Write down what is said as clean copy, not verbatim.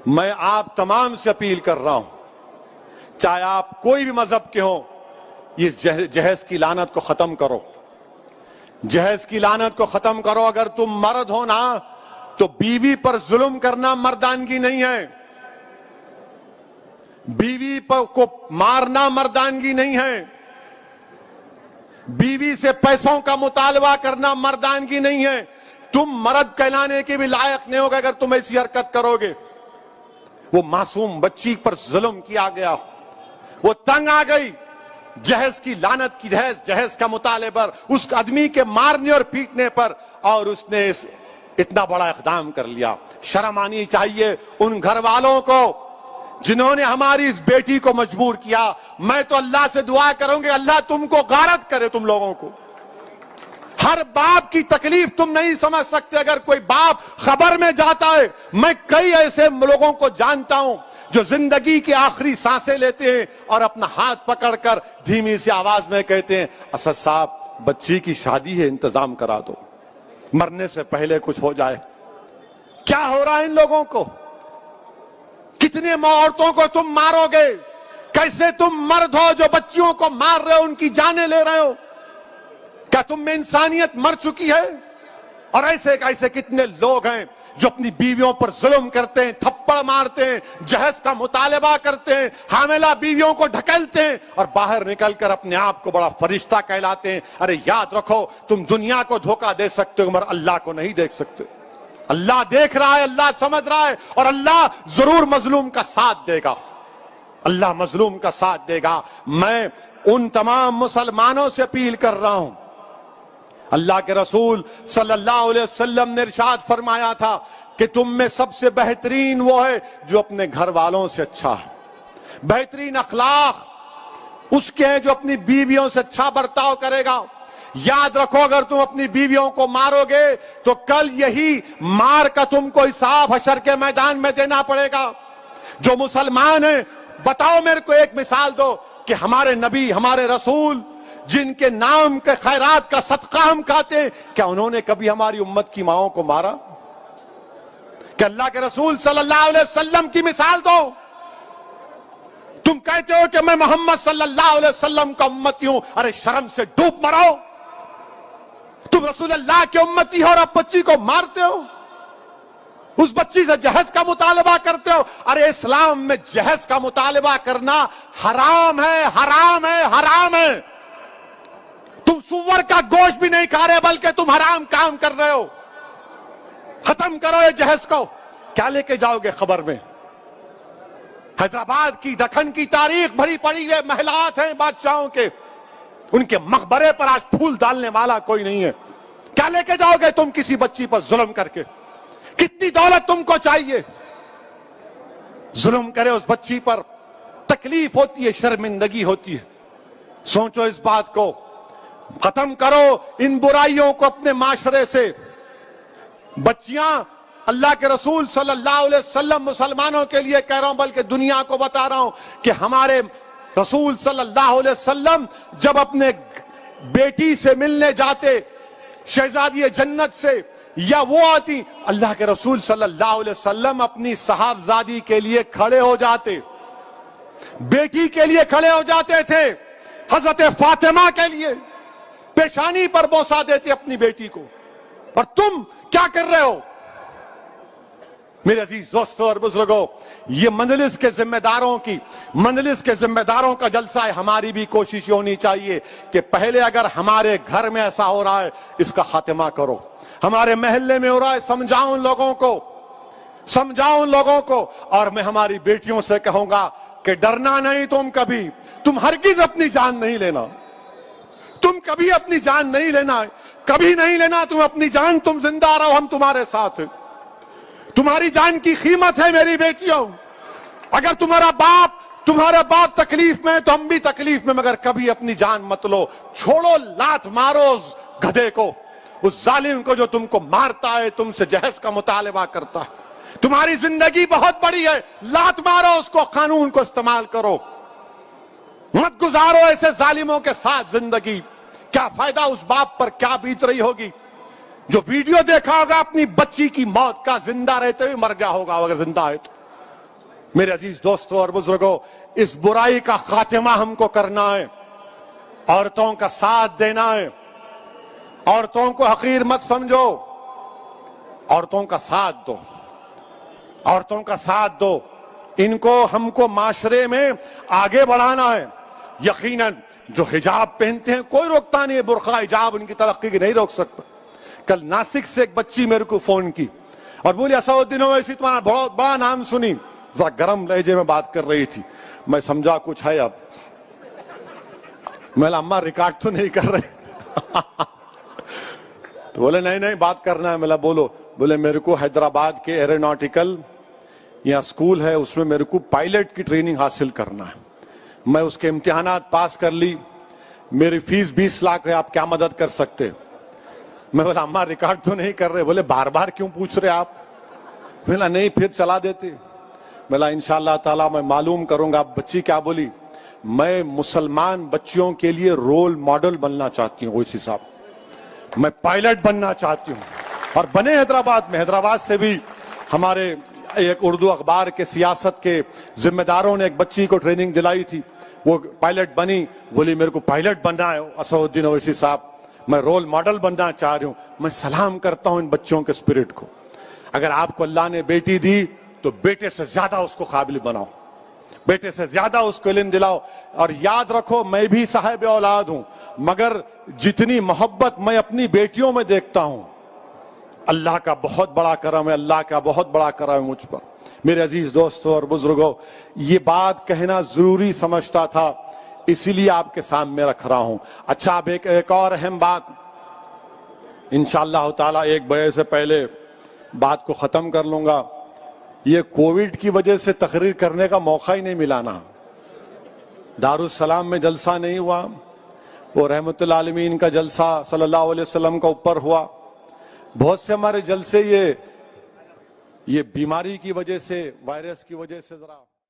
میں آپ تمام سے اپیل کر رہا ہوں، چاہے آپ کوئی بھی مذہب کے ہوں، اس جہیز کی لعنت کو ختم کرو، جہیز کی لعنت کو ختم کرو۔ اگر تم مرد ہو نا تو بیوی پر ظلم کرنا مردانگی نہیں ہے، بیوی کو مارنا مردانگی نہیں ہے، بیوی سے پیسوں کا مطالبہ کرنا مردانگی نہیں ہے۔ تم مرد کہلانے کے بھی لائق نہیں ہوگا اگر تم ایسی حرکت کرو گے۔ وہ معصوم بچی پر ظلم کیا گیا، وہ تنگ آ گئی جہیز کی لعنت کی، جہیز کا مطالبے پر، اس آدمی کے مارنے اور پیٹنے پر، اور اس نے اتنا بڑا اقدام کر لیا۔ شرم آنی چاہیے ان گھر والوں کو جنہوں نے ہماری اس بیٹی کو مجبور کیا۔ میں تو اللہ سے دعا کروں گی اللہ تم کو غارت کرے، تم لوگوں کو۔ ہر باپ کی تکلیف تم نہیں سمجھ سکتے۔ اگر کوئی باپ خبر میں جاتا ہے، میں کئی ایسے لوگوں کو جانتا ہوں جو زندگی کی آخری سانسیں لیتے ہیں اور اپنا ہاتھ پکڑ کر دھیمی سی آواز میں کہتے ہیں اسد صاحب بچی کی شادی ہے، انتظام کرا دو، مرنے سے پہلے کچھ ہو جائے۔ کیا ہو رہا ہے ان لوگوں کو؟ کتنے عورتوں کو تم مارو گے؟ کیسے تم مرد ہو جو بچیوں کو مار رہے ہو، ان کی جانیں لے رہے ہو؟ کیا تم میں انسانیت مر چکی ہے؟ اور ایسے کتنے لوگ ہیں جو اپنی بیویوں پر ظلم کرتے ہیں، تھپڑ مارتے ہیں، جہیز کا مطالبہ کرتے ہیں، حاملہ بیویوں کو ڈھکیلتے ہیں اور باہر نکل کر اپنے آپ کو بڑا فرشتہ کہلاتے ہیں۔ ارے یاد رکھو تم دنیا کو دھوکہ دے سکتے ہو مگر اللہ کو نہیں دیکھ سکتے۔ اللہ دیکھ رہا ہے، اللہ سمجھ رہا ہے، اور اللہ ضرور مظلوم کا ساتھ دے گا، اللہ مظلوم کا ساتھ دے گا۔ میں ان تمام مسلمانوں سے اپیل کر رہا ہوں، اللہ کے رسول صلی اللہ علیہ وسلم نے ارشاد فرمایا تھا کہ تم میں سب سے بہترین وہ ہے جو اپنے گھر والوں سے اچھا ہے، بہترین اخلاق اس کے ہیں جو اپنی بیویوں سے اچھا برتاؤ کرے گا۔ یاد رکھو اگر تم اپنی بیویوں کو مارو گے تو کل یہی مار کا تم کو حساب حشر کے میدان میں دینا پڑے گا۔ جو مسلمان ہیں بتاؤ میرے کو ایک مثال دو کہ ہمارے نبی ہمارے رسول جن کے نام کے خیرات کا صدقہ ہم کھاتے ہیں، کیا انہوں نے کبھی ہماری امت کی ماؤں کو مارا؟ کہ اللہ کے رسول صلی اللہ علیہ وسلم کی مثال دو۔ تم کہتے ہو کہ میں محمد صلی اللہ علیہ وسلم کا امتی ہوں، ارے شرم سے ڈوب مرو۔ تم رسول اللہ کے امتی ہو اور اب بچی کو مارتے ہو، اس بچی سے جہیز کا مطالبہ کرتے ہو۔ ارے اسلام میں جہیز کا مطالبہ کرنا حرام ہے، حرام ہے، حرام ہے۔ تم سور کا گوشت بھی نہیں کھا رہے بلکہ تم حرام کام کر رہے ہو۔ ختم کرو یہ جہیز کو۔ کیا لے کے جاؤ گے خبر میں؟ حیدرآباد کی دکن کی تاریخ بھری پڑی ہوئے محلات ہیں بادشاہوں کے، ان کے مقبرے پر آج پھول ڈالنے والا کوئی نہیں ہے۔ کیا لے کے جاؤ گے تم کسی بچی پر ظلم کر کے؟ کتنی دولت تم کو چاہیے؟ ظلم کرے اس بچی پر، تکلیف ہوتی ہے، شرمندگی ہوتی ہے۔ سوچو اس بات کو، ختم کرو ان برائیوں کو اپنے معاشرے سے۔ بچیاں اللہ کے رسول صلی اللہ علیہ وسلم مسلمانوں کے لیے کہہ رہا ہوں بلکہ دنیا کو بتا رہا ہوں کہ ہمارے رسول صلی اللہ علیہ وسلم جب اپنے بیٹی سے ملنے جاتے، شہزادی جنت سے، یا وہ آتی، اللہ کے رسول صلی اللہ علیہ وسلم اپنی صاحبزادی کے لیے کھڑے ہو جاتے، بیٹی کے لیے کھڑے ہو جاتے تھے، حضرت فاطمہ کے لیے پیشانی پر بوسہ دیتے اپنی بیٹی کو۔ اور تم کیا کر رہے ہو؟ میرے عزیز دوستوں اور بزرگوں، یہ مجلس کے ذمہ داروں کا جلسہ ہے۔ ہماری بھی کوشش ہونی چاہیے کہ پہلے اگر ہمارے گھر میں ایسا ہو رہا ہے اس کا خاتمہ کرو، ہمارے محلے میں ہو رہا ہے سمجھاؤ ان لوگوں کو۔ اور میں ہماری بیٹیوں سے کہوں گا کہ ڈرنا نہیں، تم ہرگز اپنی جان نہیں لینا، تم کبھی اپنی جان نہیں لینا، کبھی نہیں لینا تم اپنی جان۔ تم زندہ رہو، ہم تمہارے ساتھ ہیں، تمہاری جان کی قیمت ہے میری بیٹیوں۔ اگر تمہارا باپ تکلیف میں ہے تو ہم بھی تکلیف میں، مگر کبھی اپنی جان مت لو۔ چھوڑو، لات مارو اس گدھے کو، اس ظالم کو جو تم کو مارتا ہے، تم سے جہیز کا مطالبہ کرتا ہے۔ تمہاری زندگی بہت بڑی ہے، لات مارو اس کو، قانون کو استعمال کرو، مت گزارو ایسے ظالموں کے ساتھ زندگی۔ کیا فائدہ اس باپ پر، کیا بیت رہی ہوگی جو ویڈیو دیکھا ہوگا اپنی بچی کی موت کا، زندہ رہتے ہوئے مر گیا ہوگا اگر زندہ ہے تو۔ میرے عزیز دوستوں اور بزرگوں، اس برائی کا خاتمہ ہم کو کرنا ہے، عورتوں کا ساتھ دینا ہے، عورتوں کو حقیر مت سمجھو، عورتوں کا ساتھ دو، عورتوں کا ساتھ دو، ان کو ہم کو معاشرے میں آگے بڑھانا ہے۔ یقیناً جو حجاب پہنتے ہیں کوئی روکتا نہیں ہے، برقع حجاب ان کی ترقی کی نہیں روک سکتا۔ کل ناسک سے ایک بچی میرے کو فون کی اور بولی اسدالدین اویسی تمہارا بہت بڑا نام سنی، ذرا گرم لہجے میں بات کر رہی تھی، میں سمجھا کچھ ہے اب، میں اماں ریکارڈ تو نہیں کر رہے تو بولے نہیں بات کرنا ہے، میں بولو، بولے میرے کو حیدرآباد کے ایروناٹیکل یہاں اسکول ہے، اس میں میرے کو پائلٹ کی ٹریننگ حاصل کرنا ہے، میں اس کے امتحانات پاس کر لی، میری فیس 20 لاکھ ہے، آپ کیا مدد کر سکتے؟ میں بولا اماں ریکارڈ تو نہیں کر رہے، بولے بار بار کیوں پوچھ رہے آپ؟ میں بولا نہیں پھر چلا دیتے، میں بولا انشاءاللہ تعالیٰ میں معلوم کروں گا۔ بچی کیا بولی؟ میں مسلمان بچیوں کے لیے رول ماڈل بننا چاہتی ہوں، اویسی صاحب میں پائلٹ بننا چاہتی ہوں، اور بنے حیدرآباد میں۔ حیدرآباد سے بھی ہمارے ایک اردو اخبار کے سیاست کے ذمہ داروں نے ایک بچی کو ٹریننگ دلائی تھی، وہ پائلٹ بنی، بولی میرے کو پائلٹ بننا ہے اسدالدین اویسی صاحب، میں رول ماڈل بننا چاہ رہی ہوں۔ میں سلام کرتا ہوں ان بچوں کے اسپرٹ کو۔ اگر آپ کو اللہ نے بیٹی دی تو بیٹے سے زیادہ اس کو قابل بناؤ، بیٹے سے زیادہ اس کو علم دلاؤ، اور یاد رکھو میں بھی صاحب اولاد ہوں، مگر جتنی محبت میں اپنی بیٹیوں میں دیکھتا ہوں، اللہ کا بہت بڑا کرم ہے، اللہ کا بہت بڑا کرم ہے مجھ پر۔ میرے عزیز دوستوں اور بزرگوں، یہ بات کہنا ضروری سمجھتا تھا، اسی لیے آپ کے سامنے رکھ رہا ہوں۔ اچھا اب ایک اور اہم بات، انشاءاللہ تعالیٰ 1 بجے سے پہلے بات کو ختم کر لوں گا۔ یہ کووڈ کی وجہ سے تقریر کرنے کا موقع ہی نہیں ملانا، دارالسلام میں جلسہ نہیں ہوا، وہ رحمت العالمین کا جلسہ صلی اللہ علیہ وسلم کا اوپر ہوا، بہت سے ہمارے جلسے یہ بیماری کی وجہ سے، وائرس کی وجہ سے ذرا